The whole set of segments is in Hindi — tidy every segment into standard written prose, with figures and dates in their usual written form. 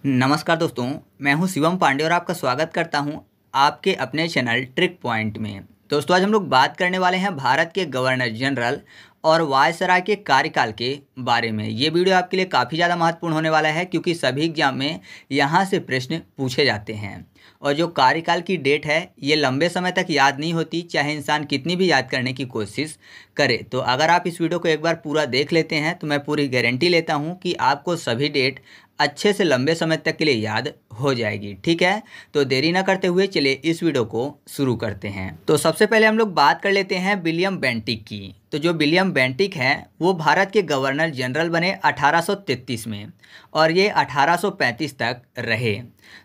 नमस्कार दोस्तों, मैं हूं शिवम पांडे और आपका स्वागत करता हूं आपके अपने चैनल ट्रिक पॉइंट में। दोस्तों, आज हम लोग बात करने वाले हैं भारत के गवर्नर जनरल और वायसराय के कार्यकाल के बारे में। ये वीडियो आपके लिए काफ़ी ज़्यादा महत्वपूर्ण होने वाला है क्योंकि सभी एग्जाम में यहाँ से प्रश्न पूछे जाते हैं। और जो कार्यकाल की डेट है ये लंबे समय तक याद नहीं होती, चाहे इंसान कितनी भी याद करने की कोशिश करे। तो अगर आप इस वीडियो को एक बार पूरा देख लेते हैं तो मैं पूरी गारंटी लेता हूँ कि आपको सभी डेट अच्छे से लंबे समय तक के लिए याद हो जाएगी। ठीक है, तो देरी ना करते हुए चलिए इस वीडियो को शुरू करते हैं। तो सबसे पहले हम लोग बात कर लेते हैं विलियम बेंटिक की। तो जो विलियम बेंटिक हैं वो भारत के गवर्नर जनरल बने 1833 में और ये 1835 तक रहे।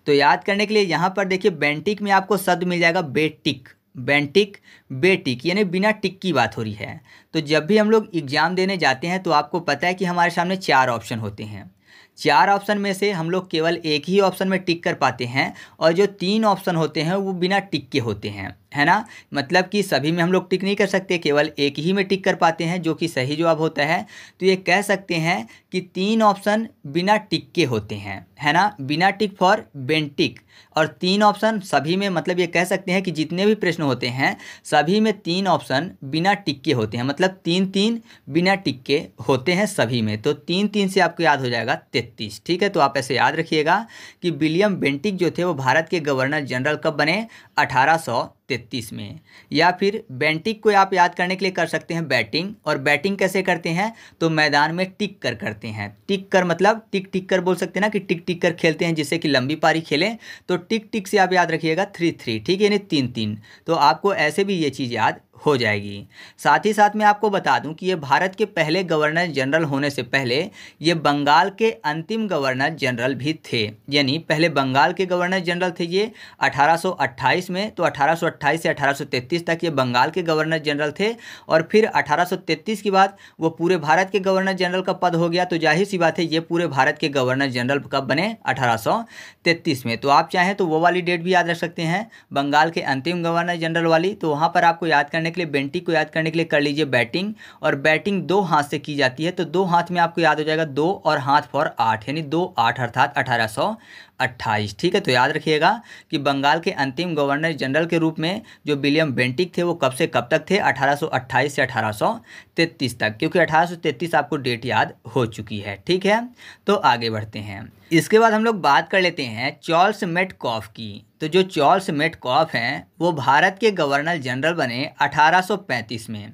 तो याद करने के लिए यहाँ पर देखिए बेंटिक में आपको शब्द मिल जाएगा बेटिक। बेंटिक बेटिक यानी बिना टिक की बात हो रही है। तो जब भी हम लोग एग्जाम देने जाते हैं तो आपको पता है कि हमारे सामने 4 ऑप्शन होते हैं। 4 ऑप्शन में से हम लोग केवल एक ही ऑप्शन में टिक कर पाते हैं और जो 3 ऑप्शन होते हैं वो बिना टिक के होते हैं, है ना। मतलब कि सभी में हम लोग टिक नहीं कर सकते, केवल एक ही में टिक कर पाते हैं जो कि सही जवाब होता है। तो ये कह सकते हैं कि 3 ऑप्शन बिना टिक के होते हैं, है ना। बिना टिक फॉर बेंटिक और 3 ऑप्शन सभी में, मतलब ये कह सकते हैं कि जितने भी प्रश्न होते हैं सभी में 3 ऑप्शन बिना टिक के होते हैं, मतलब 3 बिना टिक के होते हैं सभी में। तो 3 से आपको याद हो जाएगा 33। ठीक है, तो आप ऐसे याद रखिएगा कि विलियम बेंटिक जो थे वो भारत के गवर्नर जनरल कब बने? 1833 में। या फिर बेंटिक को आप याद करने के लिए कर सकते हैं बैटिंग। और बैटिंग कैसे करते हैं? तो मैदान में टिक कर करते हैं। टिक कर मतलब टिक टिक कर बोल सकते हैं ना, कि टिक टिक कर खेलते हैं जिससे कि लंबी पारी खेलें। तो टिक टिक से आप याद रखिएगा 3 ठीक है, यानी 3। तो आपको ऐसे भी ये चीज़ याद हो जाएगी। साथ ही साथ मैं आपको बता दूं कि ये भारत के पहले गवर्नर जनरल होने से पहले ये बंगाल के अंतिम गवर्नर जनरल भी थे। यानी पहले बंगाल के गवर्नर जनरल थे ये 1828 में। तो 1828 से 1833 तक ये बंगाल के गवर्नर जनरल थे और फिर 1833 के बाद वो पूरे भारत के गवर्नर जनरल का पद हो गया। तो जाहिर सी बात है ये पूरे भारत के गवर्नर जनरल कब बने? 1833 में। तो आप चाहें तो वो वाली डेट भी याद रख सकते हैं, बंगाल के अंतिम गवर्नर जनरल वाली। तो वहाँ पर आपको याद करने के लिए, बेंटिक को याद करने के लिए कर लीजिए बैटिंग। और बैटिंग 2 हाथ से की जाती है, तो 2 हाथ में आपको याद हो जाएगा 2 और हाथ फॉर 8, यानी 2-8 अर्थात 1828। ठीक है, तो याद रखिएगा कि बंगाल के अंतिम गवर्नर जनरल के रूप में जो विलियम बेंटिक थे वो कब से कब तक थे? 1828 से 1833 तक, क्योंकि 1833 आपको डेट याद हो चुकी है। ठीक है, तो आगे बढ़ते हैं। इसके बाद हम लोग बात कर लेते हैं चार्ल्स मेटकॉफ की। तो जो चार्ल्स मेटकॉफ हैं वो भारत के गवर्नर जनरल बने 1835 में।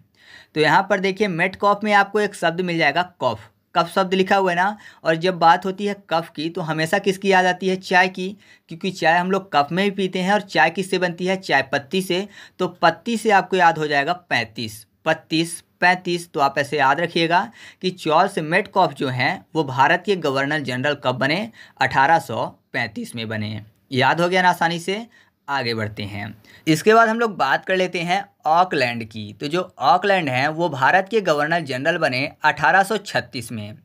तो यहाँ पर देखिए मेटकॉफ में आपको एक शब्द मिल जाएगा कफ। कफ शब्द लिखा हुआ है ना। और जब बात होती है कफ की तो हमेशा किसकी याद आती है? चाय की, क्योंकि चाय हम लोग कप में ही पीते हैं और चाय किससे बनती है? चाय पत्ती से। तो पत्ती से आपको याद हो जाएगा 35, 35। तो आप ऐसे याद रखिएगा कि चार्ल्स मेटकॉफ जो हैं वो भारत के गवर्नर जनरल कब बने? 1835 में बने। याद हो गया ना आसानी से। आगे बढ़ते हैं। इसके बाद हम लोग बात कर लेते हैं ऑकलैंड की। तो जो ऑकलैंड है वो भारत के गवर्नर जनरल बने 1836 में।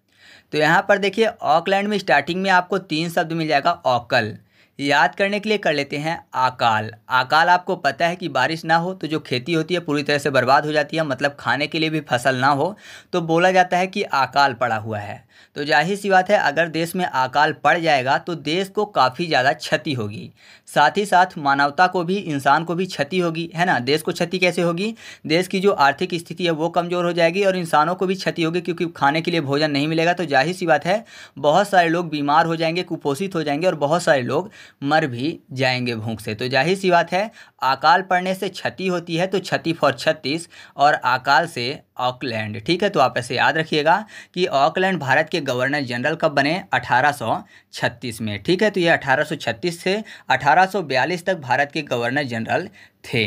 तो यहाँ पर देखिए ऑकलैंड में स्टार्टिंग में आपको 3 शब्द मिल जाएगा ऑकल। याद करने के लिए कर लेते हैं आकाल। आकाल आपको पता है कि बारिश ना हो तो जो खेती होती है पूरी तरह से बर्बाद हो जाती है, मतलब खाने के लिए भी फसल ना हो तो बोला जाता है कि आकाल पड़ा हुआ है। तो जाहिर सी बात है अगर देश में आकाल पड़ जाएगा तो देश को काफ़ी ज़्यादा क्षति होगी, साथ ही साथ मानवता को भी, इंसान को भी क्षति होगी, है ना। देश को क्षति कैसे होगी? देश की जो आर्थिक स्थिति है वो कमज़ोर हो जाएगी और इंसानों को भी क्षति होगी, क्योंकि खाने के लिए भोजन नहीं मिलेगा। तो जाहिर सी बात है बहुत सारे लोग बीमार हो जाएंगे, कुपोषित हो जाएंगे और बहुत सारे लोग मर भी जाएंगे भूख से। तो जाहिर सी बात है अकाल पड़ने से क्षति होती है, तो क्षति फॉर 36 और अकाल से ऑकलैंड। ठीक है, तो आप ऐसे याद रखिएगा कि ऑकलैंड भारत के गवर्नर जनरल कब बने? 1836 में। ठीक है, तो ये 1836 से 1842 तक भारत के गवर्नर जनरल थे।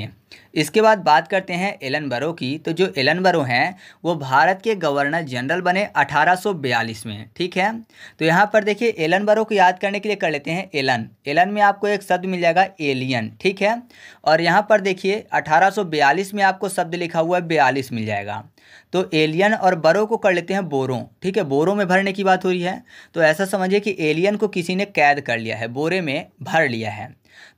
इसके बाद बात करते हैं एलन की। तो जो एलन हैं वो भारत के गवर्नर जनरल बने 1842 में। ठीक है, तो यहाँ पर देखिए एलन को याद करने के लिए कर लेते हैं एलन। एलन में आपको एक शब्द मिल जाएगा एलियन। ठीक है, और यहाँ पर देखिए 1842 में आपको शब्द लिखा हुआ है 42 मिल जाएगा। तो एलियन और बरो को कर लेते हैं बोरों। ठीक है, बोरों में भरने की बात हो रही है। तो ऐसा समझिए कि एलियन को किसी ने कैद कर लिया है, बोरे में भर लिया है।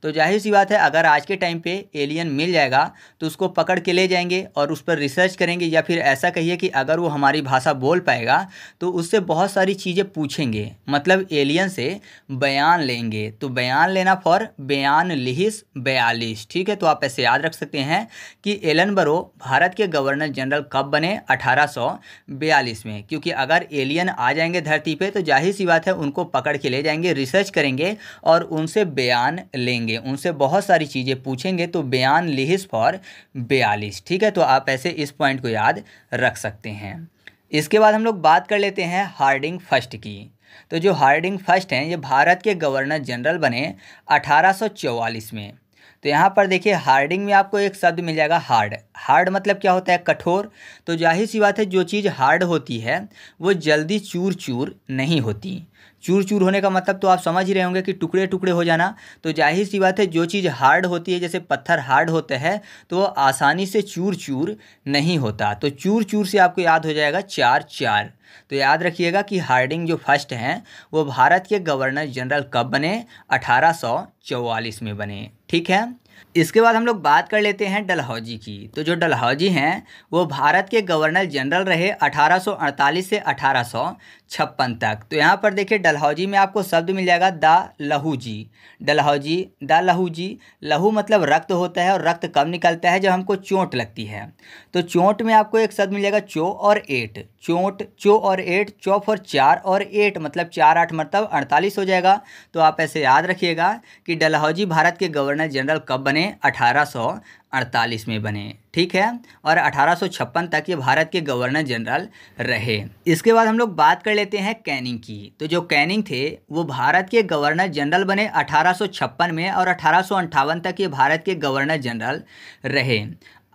तो जाहिर सी बात है अगर आज के टाइम पे एलियन मिल जाएगा तो उसको पकड़ के ले जाएंगे और उस पर रिसर्च करेंगे, या फिर ऐसा कहिए कि अगर वो हमारी भाषा बोल पाएगा तो उससे बहुत सारी चीज़ें पूछेंगे, मतलब एलियन से बयान लेंगे। तो बयान लेना फॉर बयान लिहिस 42, ठीक है। तो आप ऐसे याद रख सकते हैं कि एलन बरो भारत के गवर्नर जनरल कब बने, 1842 में, क्योंकि अगर एलियन आ जाएंगे धरती पे तो जाहिर सी बात है उनको पकड़ के ले जाएंगे, रिसर्च करेंगे और उनसे बयान लेंगे, उनसे बहुत सारी चीज़ें पूछेंगे। तो बयान लिहिस फॉर 42, ठीक है। तो आप ऐसे इस पॉइंट को याद रख सकते हैं। इसके बाद हम लोग बात कर लेते हैं हार्डिंग फर्स्ट की। तो जो हार्डिंग फर्स्ट हैं ये भारत के गवर्नर जनरल बने 1844 में। तो यहाँ पर देखिए हार्डिंग में आपको एक शब्द मिल जाएगा हार्ड। हार्ड मतलब क्या होता है, कठोर। तो जाहिर सी बात है जो चीज़ हार्ड होती है वो जल्दी चूर चूर नहीं होती। चूर चूर होने का मतलब तो आप समझ ही रहे होंगे कि टुकड़े टुकड़े हो जाना। तो जाहिर सी बात है जो चीज़ हार्ड होती है, जैसे पत्थर हार्ड होते हैं, तो वो आसानी से चूर चूर नहीं होता। तो चूर चूर से आपको याद हो जाएगा 4-4। तो याद रखिएगा कि हार्डिंग जो फर्स्ट हैं वो भारत के गवर्नर जनरल कब बने, 1844 में बने, ठीक है। इसके बाद हम लोग बात कर लेते हैं डलहौजी की। तो जो डलहौजी हैं वो भारत के गवर्नर जनरल रहे 1848 से 1856 तक। तो यहाँ पर देखिए डलहौजी में आपको शब्द मिल जाएगा द लहूजी। डलहौजी द लहूजी, लहू मतलब रक्त होता है और रक्त कब निकलता है, जब हमको चोट लगती है। तो चोट में आपको एक शब्द मिल जाएगा चो और एट। चोट, चो और एट, चौ फॉर 4 और 8 मतलब 4-8 मतलब 48 हो जाएगा। तो आप ऐसे याद रखिएगा कि डलहौजी भारत के गवर्नर जनरल कब बने, 1848 में बने, ठीक है। और 1856 तक ये भारत के गवर्नर जनरल रहे। इसके बाद हम लोग बात कर लेते हैं कैनिंग की। तो जो कैनिंग थे वो भारत के गवर्नर जनरल बने 1856 में और 1858 तक ये भारत के गवर्नर जनरल रहे।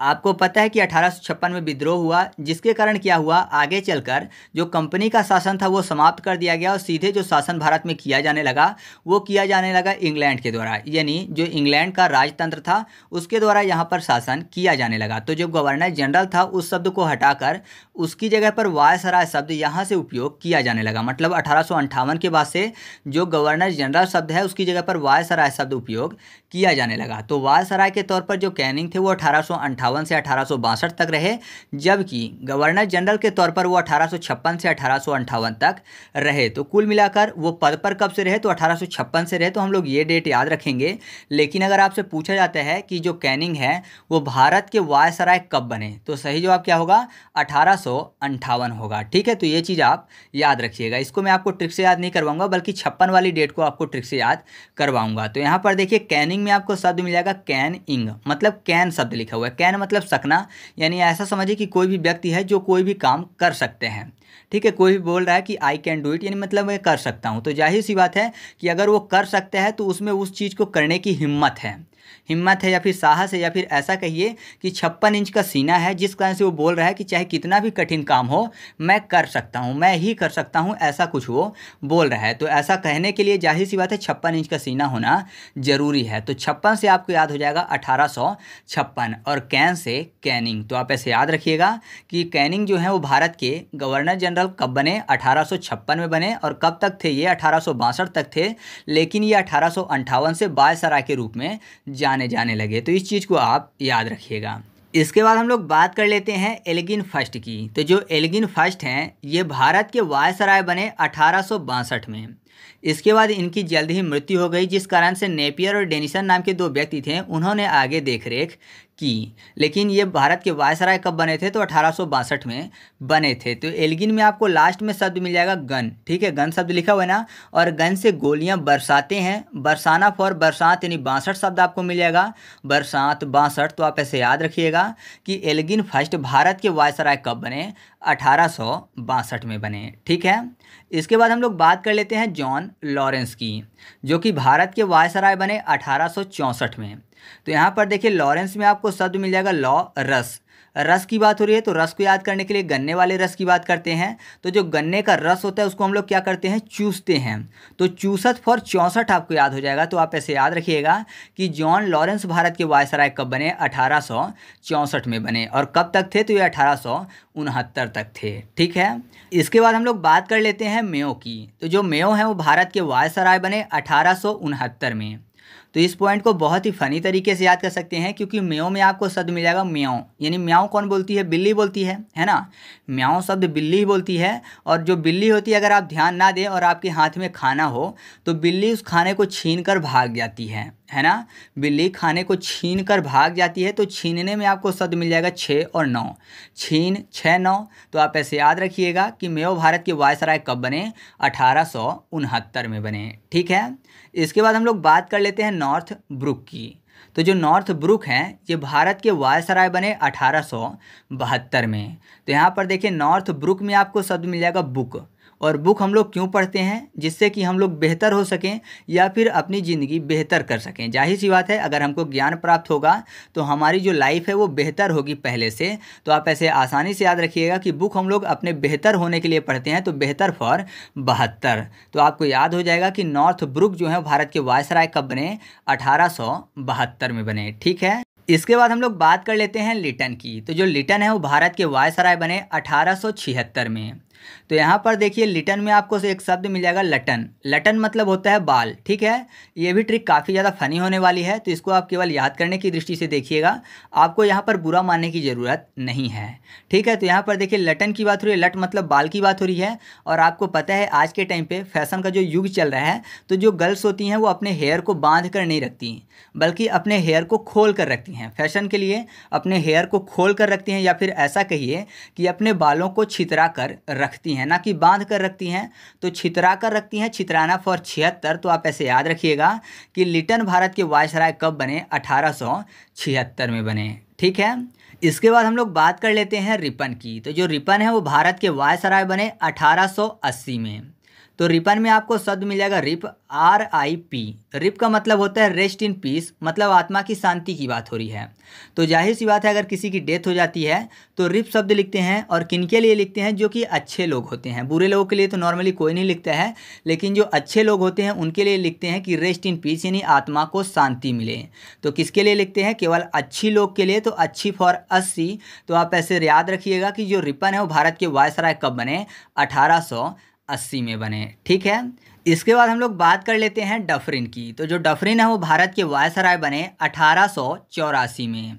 आपको पता है कि 1856 में विद्रोह हुआ, जिसके कारण क्या हुआ, आगे चलकर जो कंपनी का शासन था वो समाप्त कर दिया गया और सीधे जो शासन भारत में किया जाने लगा वो किया जाने लगा इंग्लैंड के द्वारा, यानी जो इंग्लैंड का राजतंत्र था उसके द्वारा यहाँ पर शासन किया जाने लगा। तो जो गवर्नर जनरल था उस शब्द को हटाकर उसकी जगह पर वायसराय शब्द यहाँ से उपयोग किया जाने लगा। मतलब 1858 के बाद से जो गवर्नर जनरल शब्द है उसकी जगह पर वायसराय शब्द उपयोग किया जाने लगा। तो वायसराय के तौर पर जो कैनिंग थे वो 1858 से 1862 तक रहे, जबकि गवर्नर जनरल के तौर पर वो 1856 से 1858 तक रहे। तो कुल मिलाकर वो पद पर कब से रहे, तो 1856 से रहे। तो हम लोग ये डेट याद रखेंगे। लेकिन अगर आपसे पूछा जाता है कि जो कैनिंग है वो भारत के वायसराय कब बने, तो सही जवाब क्या होगा, 1858 होगा, ठीक है। तो ये चीज़ आप याद रखिएगा। इसको मैं आपको ट्रिक से याद नहीं करवाऊंगा, बल्कि 56 वाली डेट को आपको ट्रिक से याद करवाऊंगा। तो यहाँ पर देखिए कैनिंग में आपको शब्द मिल जाएगा कैन इंग, मतलब कैन शब्द लिखा हुआ है। कैन मतलब सकना, यानी ऐसा समझिए कि कोई भी व्यक्ति है जो कोई भी काम कर सकते हैं, ठीक है। कोई भी बोल रहा है कि आई कैन डू इट, यानी मतलब मैं कर सकता हूँ। तो जाहिर सी बात है कि अगर वो कर सकता है तो उसमें उस चीज़ को करने की हिम्मत है या फिर साहस है, या फिर ऐसा कहिए कि 56 इंच का सीना है, जिस कारण से वो बोल रहा है कि चाहे कितना भी कठिन काम हो मैं कर सकता हूँ, मैं ही कर सकता हूँ, ऐसा कुछ वो बोल रहा है। तो ऐसा कहने के लिए जाहिर सी बात है 56 इंच का सीना होना जरूरी है। तो 56 से आपको याद हो जाएगा 1856 और कैन से कैनिंग। तो आप ऐसे याद रखिएगा कि कैनिंग जो है वो भारत के गवर्नर जनरल कब बने, 1856 में बने। और कब तक थे ये, 1862 तक थे। लेकिन ये 1858 से वायसराय के रूप में जाने लगे। तो इस चीज़ को आप याद रखिएगा। इसके बाद हम लोग बात कर लेते हैं एल्गिन फर्स्ट की। तो जो एल्गिन फर्स्ट हैं ये भारत के वायसराय बने 1862 में। इसके बाद इनकी जल्द ही मृत्यु हो गई, जिस कारण से नेपियर और डेनिसन नाम के 2 व्यक्ति थे, उन्होंने आगे देखरेख की। लेकिन ये भारत के वायसराय कब बने थे, तो 1862 में बने थे। तो एल्गिन में आपको लास्ट में शब्द मिल जाएगा गन, ठीक है। गन शब्द लिखा हुआ है ना, और गन से गोलियां बरसाते हैं। बरसाना फॉर बरसात, यानी 62 शब्द आपको मिल जाएगा, बरसात 62। तो आप ऐसे याद रखिएगा कि एल्गिन फर्स्ट भारत के वायसराय कब बने, 1862 में बने, ठीक है। इसके बाद हम लोग बात कर लेते हैं जॉन लॉरेंस की, जो कि भारत के वायसराय बने 1864 में। तो यहाँ पर देखिए लॉरेंस में आपको शब्द मिल जाएगा लॉ रस। रस की बात हो रही है तो रस को याद करने के लिए गन्ने वाले रस की बात करते हैं। तो जो गन्ने का रस होता है उसको हम लोग क्या करते हैं, चूसते हैं। तो 64 फॉर 64 आपको याद हो जाएगा। तो आप ऐसे याद रखिएगा कि जॉन लॉरेंस भारत के वायसराय कब बने, 1864 में बने। और कब तक थे, तो ये 1869 तक थे, ठीक है। इसके बाद हम लोग बात कर लेते हैं मेयो की। तो जो मेयो है वो भारत के वायसराय बने 1869 में। तो तो इस पॉइंट को बहुत ही फनी तरीके से याद कर सकते हैं, क्योंकि म्याऊं में आपको शब्द मिल जाएगा म्याऊं, यानी म्याऊं कौन बोलती है? बिल्ली बोलती है ना। म्याऊं शब्द बिल्ली बोलती है, और जो बिल्ली होती है अगर आप ध्यान ना दें और आपके हाथ में खाना हो तो बिल्ली उस खाने को छीन कर भाग जाती है ना। बिल्ली खाने को छीन कर भाग जाती है, तो छीनने में आपको शब्द मिल जाएगा 6 और 9, छीन 6 9। तो आप ऐसे याद रखिएगा कि मेयो भारत के वायसराय कब बने? 1869 में बने, ठीक है। इसके बाद हम लोग बात कर लेते हैं नॉर्थ ब्रुक की। तो जो नॉर्थ ब्रुक हैं ये भारत के वायसराय बने 1872 में। तो यहाँ पर देखिए नॉर्थ ब्रुक में आपको शब्द मिल जाएगा बुक। और बुक हम लोग क्यों पढ़ते हैं? जिससे कि हम लोग बेहतर हो सकें या फिर अपनी ज़िंदगी बेहतर कर सकें। जाहिर सी बात है, अगर हमको ज्ञान प्राप्त होगा तो हमारी जो लाइफ है वो बेहतर होगी पहले से। तो आप ऐसे आसानी से याद रखिएगा कि बुक हम लोग अपने बेहतर होने के लिए पढ़ते हैं, तो बेहतर फॉर 72। तो आपको याद हो जाएगा कि नॉर्थ ब्रुक जो है भारत के वायसराय कब बने? 1872 में बने, ठीक है। इसके बाद हम लोग बात कर लेते हैं लिटन की। तो जो लिटन है वो भारत के वायसराय बने 1876 में। तो यहाँ पर देखिए लिटन में आपको एक शब्द मिल जाएगा लटन। लटन मतलब होता है बाल, ठीक है। ये भी ट्रिक काफ़ी ज़्यादा फनी होने वाली है, तो इसको आप केवल याद करने की दृष्टि से देखिएगा, आपको यहाँ पर बुरा मानने की ज़रूरत नहीं है, ठीक है। तो यहाँ पर देखिए लटन की बात हो रही है, लट मतलब बाल की बात हो रही है। और आपको पता है आज के टाइम पे फैशन का जो युग चल रहा है, तो जो गर्ल्स होती हैं वो अपने हेयर को बांध कर नहीं रखती, बल्कि अपने हेयर को खोल कर रखती हैं। फैशन के लिए अपने हेयर को खोल कर रखती हैं, या फिर ऐसा कहिए कि अपने बालों को छितरा कर रखती हैं, ना कि बांध कर रखती हैं। तो छितरा कर रखती हैं, छितराना फॉर 76। तो आप ऐसे याद रखिएगा कि लिटन भारत के वायसराय कब बने? 1876 में बने, ठीक है। इसके बाद हम लोग बात कर लेते हैं रिपन की। तो जो रिपन है वो भारत के वायसराय बने 1880 में। तो रिपन में आपको शब्द मिल जाएगा रिप, RIP। रिप का मतलब होता है रेस्ट इन पीस, मतलब आत्मा की शांति की बात हो रही है। तो जाहिर सी बात है अगर किसी की डेथ हो जाती है तो रिप शब्द लिखते हैं, और किनके लिए लिखते हैं? जो कि अच्छे लोग होते हैं। बुरे लोगों के लिए तो नॉर्मली कोई नहीं लिखता है, लेकिन जो अच्छे लोग होते हैं उनके लिए लिखते हैं कि रेस्ट इन पीस, यानी आत्मा को शांति मिले। तो किसके लिए लिखते हैं? केवल अच्छी लोग के लिए। तो अच्छी फॉर 80। तो आप ऐसे याद रखिएगा कि जो रिपन है वो भारत के वायसराय कब बने? 1880 में बने, ठीक है। इसके बाद हम लोग बात कर लेते हैं डफरिन की। तो जो डफरिन है वो भारत के वायसराय बने 1884 में।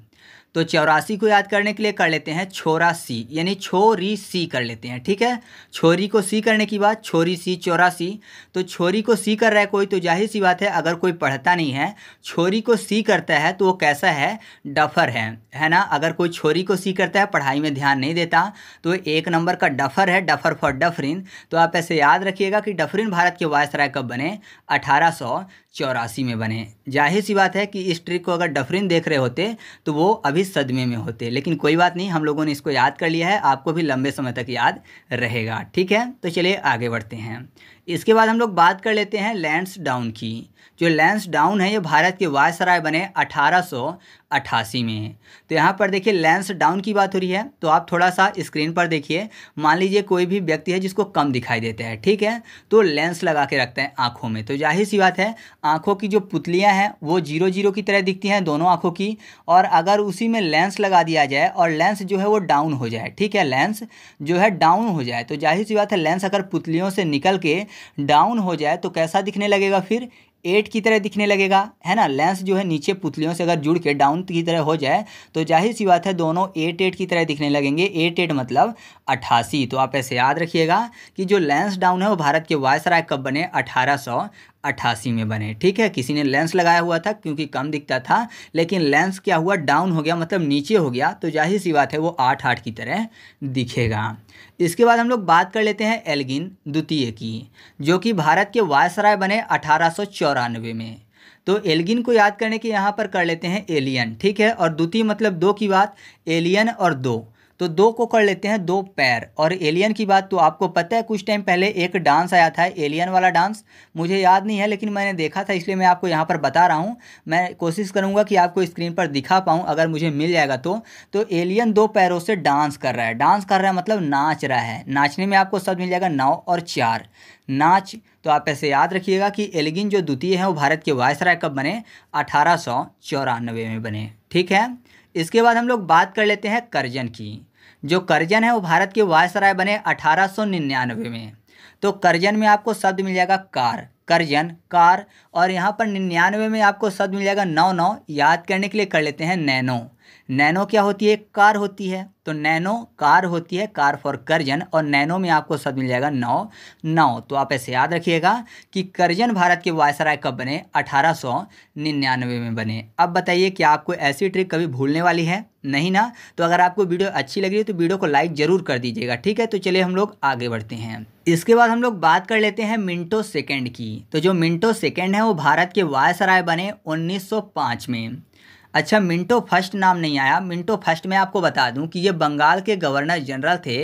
तो 84 को याद करने के लिए कर लेते हैं छोरा सी, यानी छोरी सी कर लेते हैं, ठीक है। छोरी को सी करने की बात, छोरी सी 84। तो छोरी को सी कर रहा है कोई, तो जाहिर सी बात है अगर कोई पढ़ता नहीं है, छोरी को सी करता है तो वो कैसा है? डफर है ना। अगर कोई छोरी को सी करता है, पढ़ाई में ध्यान नहीं देता, तो 1 नंबर का डफर है, डफर फॉर डफरिन। तो आप ऐसे याद रखिएगा कि डफरिन भारत के वायसराय कब बने? 1884 में बने। जाहिर सी बात है कि इस ट्रिक को अगर डफरिन देख रहे होते तो वो अभी सदमे में होते, लेकिन कोई बात नहीं, हम लोगों ने इसको याद कर लिया है, आपको भी लंबे समय तक याद रहेगा, ठीक है। तो चलिए आगे बढ़ते हैं। इसके बाद हम लोग बात कर लेते हैं लैंसडाउन की। जो लैंसडाउन है ये भारत के वायसराय बने 1888 में। तो यहाँ पर देखिए लैंसडाउन की बात हो रही है, तो आप थोड़ा सा स्क्रीन पर देखिए। मान लीजिए कोई भी व्यक्ति है जिसको कम दिखाई देता है, ठीक है, तो लेंस लगा के रखते हैं आँखों में। तो जाहिर सी बात है आँखों की जो पुतलियाँ हैं वो 0 की तरह दिखती हैं दोनों आँखों की, और अगर उसी में लेंस लगा दिया जाए और लेंस जो है वो डाउन हो जाए, ठीक है, लेंस जो है डाउन हो जाए, तो जाहिर सी बात है लेंस अगर पुतलियों से निकल के डाउन हो जाए तो कैसा दिखने लगेगा? फिर 8 की तरह दिखने लगेगा, है ना। लेंस जो है नीचे पुतलियों से अगर जुड़ के डाउन की तरह हो जाए तो जाहिर सी बात है दोनों 8 की तरह दिखने लगेंगे। 8 मतलब 88। तो आप ऐसे याद रखिएगा कि जो लेंस डाउन है वो भारत के वायसराय कब बने? 1888 में बने, ठीक है। किसी ने लेंस लगाया हुआ था क्योंकि कम दिखता था, लेकिन लेंस क्या हुआ? डाउन हो गया, मतलब नीचे हो गया, तो जाहिर सी बात है वो 8 की तरह दिखेगा। इसके बाद हम लोग बात कर लेते हैं एल्गिन द्वितीय की, जो कि भारत के वायसराय बने 1894 में। तो एल्गिन को याद करने के यहाँ पर कर लेते हैं एलियन, ठीक है, और द्वितीय मतलब 2 की बात, एलियन और 2, तो 2 को कर लेते हैं 2 पैर। और एलियन की बात तो आपको पता है, कुछ टाइम पहले एक डांस आया था एलियन वाला डांस, मुझे याद नहीं है लेकिन मैंने देखा था, इसलिए मैं आपको यहाँ पर बता रहा हूँ। मैं कोशिश करूँगा कि आपको स्क्रीन पर दिखा पाऊँ, अगर मुझे मिल जाएगा तो एलियन 2 पैरों से डांस कर रहा है। डांस कर रहा है मतलब नाच रहा है। नाचने में आपको शब्द मिल जाएगा 9 और 4, नाच। तो आप ऐसे याद रखिएगा कि एल्गिन जो द्वितीय है वो भारत के वायसराय कब बने? 1894 में बने, ठीक है। इसके बाद हम लोग बात कर लेते हैं करजन की। जो करजन है वो भारत के वायसराय बने 1899 में। तो करजन में आपको शब्द मिल जाएगा कार। कर्जन, कार, और यहाँ पर 99 में आपको शब्द मिल जाएगा नौ नौ। याद करने के लिए कर लेते हैं नैनो। नैनो क्या होती है? कार होती है, तो नैनो कार होती है, कार फॉर कर्जन, और नैनो में आपको शब्द मिल जाएगा नौ। तो आप ऐसे याद रखिएगा कि कर्जन भारत के वायसराय कब बने? 1899 में बने। अब बताइए कि आपको ऐसी ट्रिक कभी भूलने वाली है? नहीं ना? तो अगर आपको वीडियो अच्छी लगी है तो वीडियो को लाइक जरूर कर दीजिएगा, ठीक है। तो चलिए हम लोग आगे बढ़ते हैं। इसके बाद हम लोग बात कर लेते हैं मिंटो सेकेंड की। तो जो मिंटो सेकेंड है वो भारत के वायसराय बने 1905 में। अच्छा, मिंटो फर्स्ट नाम नहीं आया। मिंटो फर्स्ट में आपको बता दूं कि ये बंगाल के गवर्नर जनरल थे,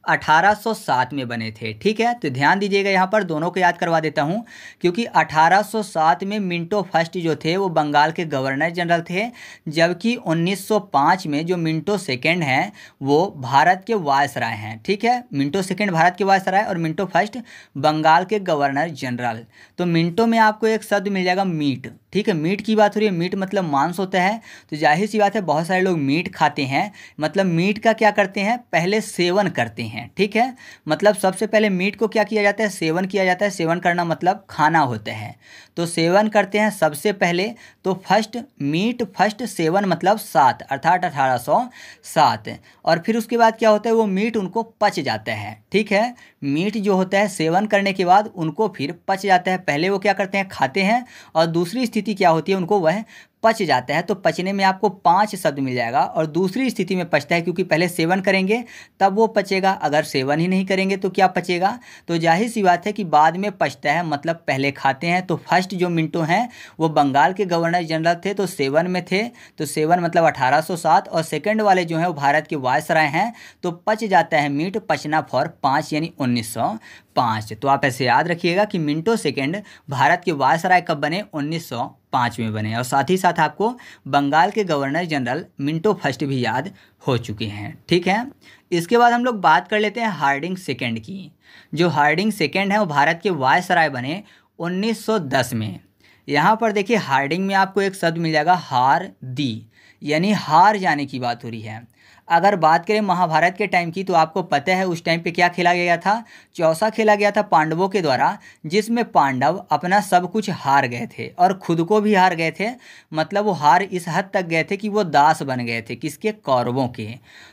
1807 में बने थे, ठीक है। तो ध्यान दीजिएगा, यहाँ पर दोनों को याद करवा देता हूँ, क्योंकि 1807 में मिंटो फर्स्ट जो थे वो बंगाल के गवर्नर जनरल थे, जबकि 1905 में जो मिंटो सेकेंड हैं वो भारत के वायसराय हैं, ठीक है। मिंटो सेकेंड भारत के वायसराय और मिंटो फर्स्ट बंगाल के गवर्नर जनरल। तो मिंटो में आपको एक शब्द मिल जाएगा मीट, ठीक है। मीट की बात हो रही है, मीट मतलब मांस होता है, तो जाहिर सी बात है बहुत सारे लोग मीट खाते हैं, मतलब मीट का क्या करते हैं? पहले सेवन करते हैं, ठीक है। मतलब सबसे पहले मीट को क्या किया जाता है? सेवन किया जाता है। सेवन करना मतलब खाना होता है, तो सेवन करते हैं सबसे पहले। तो फर्स्ट मीट फर्स्ट सेवन मतलब 7, अर्थात 1807। और फिर उसके बाद क्या होता है? वो मीट उनको पच जाता है, ठीक है। मीट जो होता है सेवन करने के बाद उनको फिर पच जाता है। पहले वो क्या करते हैं? खाते हैं, और दूसरी स्थिति क्या होती है? उनको वह पच जाता है। तो पचने में आपको 5 शब्द मिल जाएगा, और दूसरी स्थिति में पचता है क्योंकि पहले सेवन करेंगे तब वो पचेगा। अगर सेवन ही नहीं करेंगे तो क्या पचेगा? तो जाहिर सी बात है कि बाद में पचता है, मतलब पहले खाते हैं। तो फर्स्ट जो मिंटो हैं वो बंगाल के गवर्नर जनरल थे, तो सेवन में थे, तो सेवन मतलब 1807। और सेकंड वाले जो हैं वो भारत के वायसराय हैं, तो पच जाता है मीट, पचना फॉर 5 यानी 1905। तो आप ऐसे याद रखिएगा कि मिंटो सेकेंड भारत के वायसराय कब बने? 1905 में बने। और साथ ही साथ आपको बंगाल के गवर्नर जनरल मिंटो फर्स्ट भी याद हो चुके हैं, ठीक है। इसके बाद हम लोग बात कर लेते हैं हार्डिंग सेकेंड की। जो हार्डिंग सेकेंड है वो भारत के वायसराय बने 1910 में। यहाँ पर देखिए हार्डिंग में आपको एक शब्द मिल जाएगा हार दी, यानी हार जाने की बात हो रही है। अगर बात करें महाभारत के टाइम की, तो आपको पता है उस टाइम पे क्या खेला गया था? चौसा खेला गया था पांडवों के द्वारा, जिसमें पांडव अपना सब कुछ हार गए थे और खुद को भी हार गए थे। मतलब वो हार इस हद तक गए थे कि वो दास बन गए थे, किसके? कौरवों के।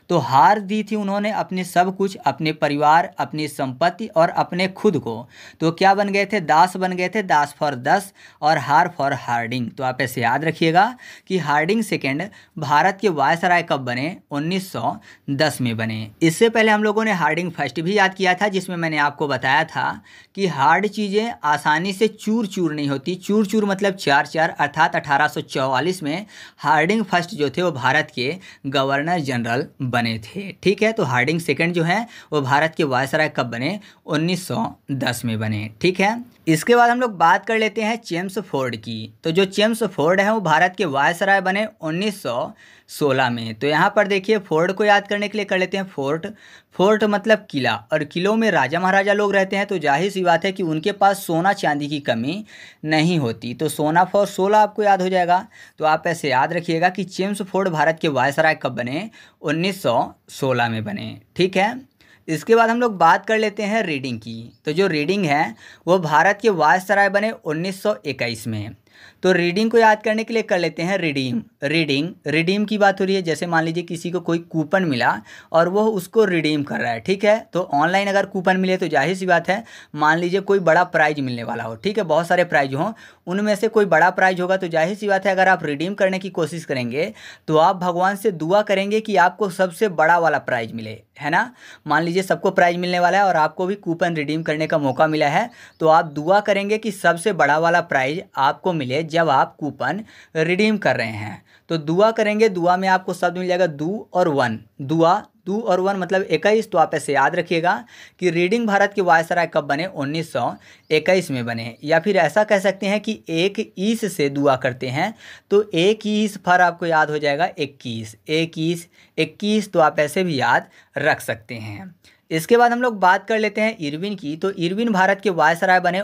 तो हार दी थी उन्होंने अपने सब कुछ, अपने परिवार, अपनी संपत्ति और अपने खुद को। तो क्या बन गए थे? दास बन गए थे, दास फॉर 10 और हार फॉर हार्डिंग। तो आप ऐसे याद रखिएगा कि हार्डिंग सेकेंड भारत के वायसराय कब बने? 1910 में बने। इससे पहले हम लोगों ने हार्डिंग फर्स्ट भी याद किया था, जिसमें मैंने आपको बताया था कि हार्ड चीज़ें आसानी से चूर चूर नहीं होती। चूर चूर मतलब चार चार, अर्थात 1844 में हार्डिंग फर्स्ट जो थे वो भारत के गवर्नर जनरल बने थे, ठीक है। तो हार्डिंग सेकेंड जो है वो भारत के वायसराय कब बने? 1910 में बने, ठीक है। इसके बाद हम लोग बात कर लेते हैं चेम्सफोर्ड की। तो जो चेम्सफोर्ड है वो भारत के वायसराय बने 1916 में। तो यहाँ पर देखिए फोर्ड को याद करने के लिए कर लेते हैं फोर्ट। फोर्ट मतलब किला, और किलों में राजा महाराजा लोग रहते हैं, तो जाहिर सी बात है कि उनके पास सोना चांदी की कमी नहीं होती। तो सोना फॉर 16 आपको याद हो जाएगा। तो आप ऐसे याद रखिएगा कि चेम्सफोर्ड भारत के वायसराय कब बने? 1916 में बने, ठीक है। इसके बाद हम लोग बात कर लेते हैं रीडिंग की। तो जो रीडिंग है वो भारत के वायसराय बने 1921 में। तो रीडिंग को याद करने के लिए कर लेते हैं रिडीम। रिडीम की बात हो रही है, जैसे मान लीजिए किसी को कोई कूपन मिला और वो उसको रिडीम कर रहा है, ठीक है। तो ऑनलाइन अगर कूपन मिले तो जाहिर सी बात है, मान लीजिए कोई बड़ा प्राइज मिलने वाला हो, ठीक है, बहुत सारे प्राइज हों, उनमें से कोई बड़ा प्राइज होगा, तो जाहिर सी बात है अगर आप रिडीम करने की कोशिश करेंगे तो आप भगवान से दुआ करेंगे कि आपको सबसे बड़ा वाला प्राइज मिले, है ना। मान लीजिए सबको प्राइज मिलने वाला है और आपको भी कूपन रिडीम करने का मौका मिला है, तो आप दुआ करेंगे कि सबसे बड़ा वाला प्राइज आपको मिले जब आप कूपन रिडीम कर रहे हैं। तो दुआ करेंगे, दुआ में आपको शब्द मिल जाएगा दू और वन। दुआ, दू और वन मतलब 21। तो आप ऐसे याद रखिएगा कि रीडिंग भारत के वायसराय कब बने? 1921 में बने। या फिर ऐसा कह सकते हैं कि एक ईस से दुआ करते हैं, तो एक ईस पर आपको याद हो जाएगा 21, 21। तो आप ऐसे भी याद रख सकते हैं। इसके बाद हम लोग बात कर लेते हैं इरविन की। तो इरविन भारत के वायसराय बने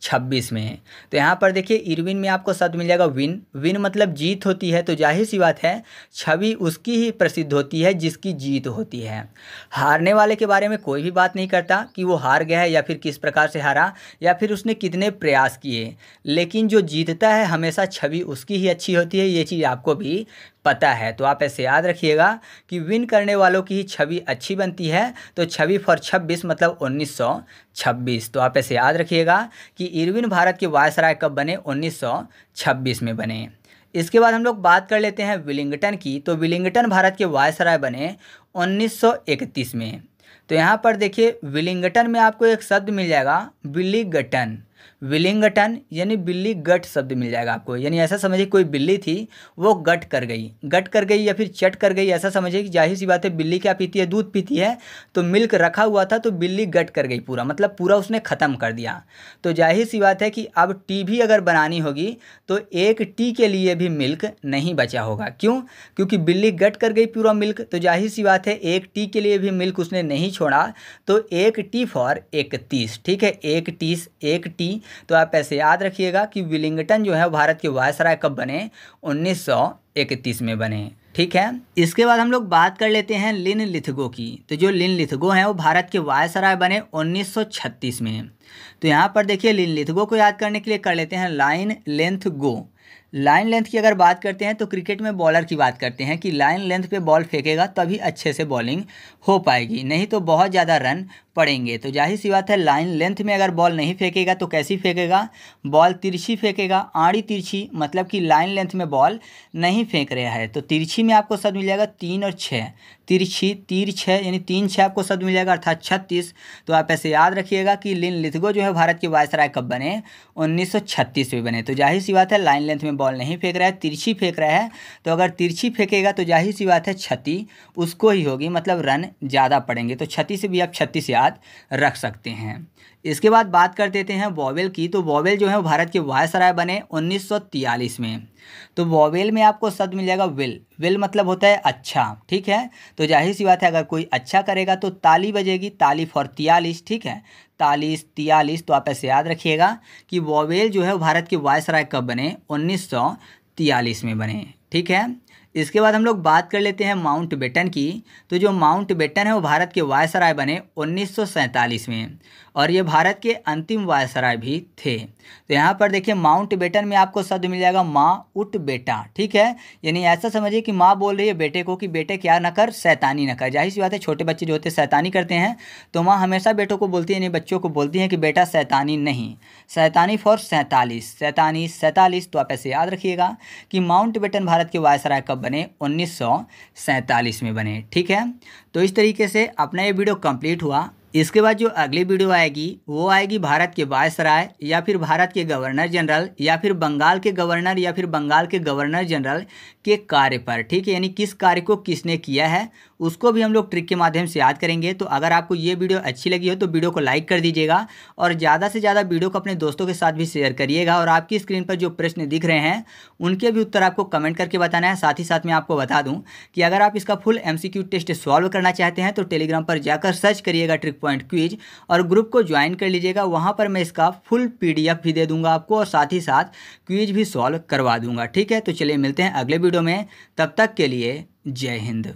1926 में। तो यहाँ पर देखिए इरविन में आपको शब्द मिल जाएगा विन। विन मतलब जीत होती है, तो जाहिर सी बात है छवि उसकी ही प्रसिद्ध होती है जिसकी जीत होती है। हारने वाले के बारे में कोई भी बात नहीं करता कि वो हार गया है या फिर किस प्रकार से हारा या फिर उसने कितने प्रयास किए, लेकिन जो जीतता है हमेशा छवि उसकी ही अच्छी होती है। ये चीज़ आपको भी पता है, तो आप ऐसे याद रखिएगा कि विन करने वालों की ही छवि अच्छी बनती है। तो छवि फॉर 26 मतलब 1926। तो आप ऐसे याद रखिएगा कि इरविन भारत के वायसराय कब बने, 1926 में बने। इसके बाद हम लोग बात कर लेते हैं विलिंगटन की। तो विलिंगटन भारत के वायसराय बने 1931 में। तो यहाँ पर देखिए विलिंगटन में आपको एक शब्द मिल जाएगा विलिंगटन। विलिंगटन यानी बिल्ली गट शब्द मिल जाएगा आपको, यानी ऐसा समझिए कोई बिल्ली थी वो गट कर गई या फिर चट कर गई। ऐसा समझिए कि जाहिर सी बात है बिल्ली क्या पीती है, दूध पीती है, तो मिल्क रखा हुआ था तो बिल्ली गट कर गई पूरा, मतलब पूरा उसने ख़त्म कर दिया। तो जाहिर सी बात है कि अब टी भी अगर बनानी होगी तो एक टी के लिए भी मिल्क नहीं बचा होगा। क्यों? क्योंकि बिल्ली गट कर गई पूरा मिल्क, तो जाहिर सी बात है एक टी के लिए भी मिल्क उसने नहीं छोड़ा। तो एक टी फॉर 31, ठीक है, एक टी। तो आप ऐसे याद रखिएगा कि विलिंगटन जो है भारत के वायसराय कब बने, 1931 में बने, ठीक है। इसके बाद हम लोग बात कर लेते हैं लिनलिथगो की। तो जो लिनलिथगो हैं वो भारत के वायसराय बने 1936 में। तो यहाँ पर देखिए लिनलिथगो को याद करने के लिए कर लेते हैं लाइन लेंथ गो। लाइन लेंथ की अगर बात करते हैं तो क्रिकेट में बॉलर की बात करते हैं कि लाइन लेंथ पे बॉल फेंकेगा तभी अच्छे से बॉलिंग हो पाएगी, नहीं तो बहुत ज़्यादा रन पड़ेंगे। तो जाहिर सी बात है लाइन लेंथ में अगर बॉल नहीं फेंकेगा तो कैसी फेंकेगा, बॉल तिरछी फेंकेगा, आड़ी तिरछी, मतलब कि लाइन लेंथ में बॉल नहीं फेंक रहा है। तो तिरछी में आपको शब्द मिल जाएगा 3 और 6, तिरछी तीर 6 यानी 3 6 आपको शब्द मिल जाएगा अर्थात 36। तो आप ऐसे याद रखिएगा कि लिनलिथगो जो है भारत के वायसराय कब बने, 1936 में बने। तो जाहिर सी बात है लाइन लेंथ में बॉल नहीं फेंक रहा है, तिरछी फेंक रहा है, तो अगर तिरछी फेंकेगा तो जाहिर सी बात है क्षति उसको ही होगी, मतलब रन ज़्यादा पड़ेंगे। तो 36 से भी आप 36 याद रख सकते हैं। इसके बाद बात कर देते हैं वॉवेल की। तो वॉवेल जो है भारत के वायसराय बने 1943 में। तो वॉवेल में आपको शब्द मिल जाएगा विल। विल मतलब होता है अच्छा, ठीक है। तो जाहिर सी बात है अगर कोई अच्छा करेगा तो ताली बजेगी, ताली फॉर 43, ठीक है, 43। तो आप ऐसे याद रखिएगा कि वॉवेल जो है भारत के वायसराय कब बने, 1943 में बने, ठीक है। इसके बाद हम लोग बात कर लेते हैं माउंटबेटन की। तो जो माउंटबेटन है वो भारत के वायसराय बने 1947 में, और ये भारत के अंतिम वायसराय भी थे। तो यहाँ पर देखिए माउंटबेटन में आपको शब्द मिल जाएगा माउट बेटा, ठीक है, यानी ऐसा समझिए कि माँ बोल रही है बेटे को कि बेटे क्या न कर, शैतानी न कर। जाहिर सी बात है छोटे बच्चे जो होते हैं शैतानी करते हैं, तो माँ हमेशा बेटों को बोलती है, यानी बच्चों को बोलती है कि बेटा शैतानी नहीं, शैतानी फॉर 47। तो आप ऐसे याद रखिएगा कि माउंटबेटन भारत के वायसराय कब बने, 1947 में बने, ठीक है। तो इस तरीके से अपना ये वीडियो कंप्लीट हुआ। इसके बाद जो अगली वीडियो आएगी वो आएगी भारत के वायसराय या फिर भारत के गवर्नर जनरल या फिर बंगाल के गवर्नर या फिर बंगाल के गवर्नर जनरल के कार्य पर, ठीक है, यानी किस कार्य को किसने किया है उसको भी हम लोग ट्रिक के माध्यम से याद करेंगे। तो अगर आपको ये वीडियो अच्छी लगी हो तो वीडियो को लाइक कर दीजिएगा और ज़्यादा से ज़्यादा वीडियो को अपने दोस्तों के साथ भी शेयर करिएगा। और आपकी स्क्रीन पर जो प्रश्न दिख रहे हैं उनके भी उत्तर आपको कमेंट करके बताना है। साथ ही साथ मैं आपको बता दूं कि अगर आप इसका फुल MCQ टेस्ट सॉल्व करना चाहते हैं तो टेलीग्राम पर जाकर सर्च करिएगा ट्रिक पॉइंट क्विज और ग्रुप को ज्वाइन कर लीजिएगा। वहाँ पर मैं इसका फुल PDF भी दे दूँगा आपको और साथ ही साथ क्विज भी सॉल्व करवा दूँगा, ठीक है। तो चलिए मिलते हैं अगले वीडियो में, तब तक के लिए जय हिंद।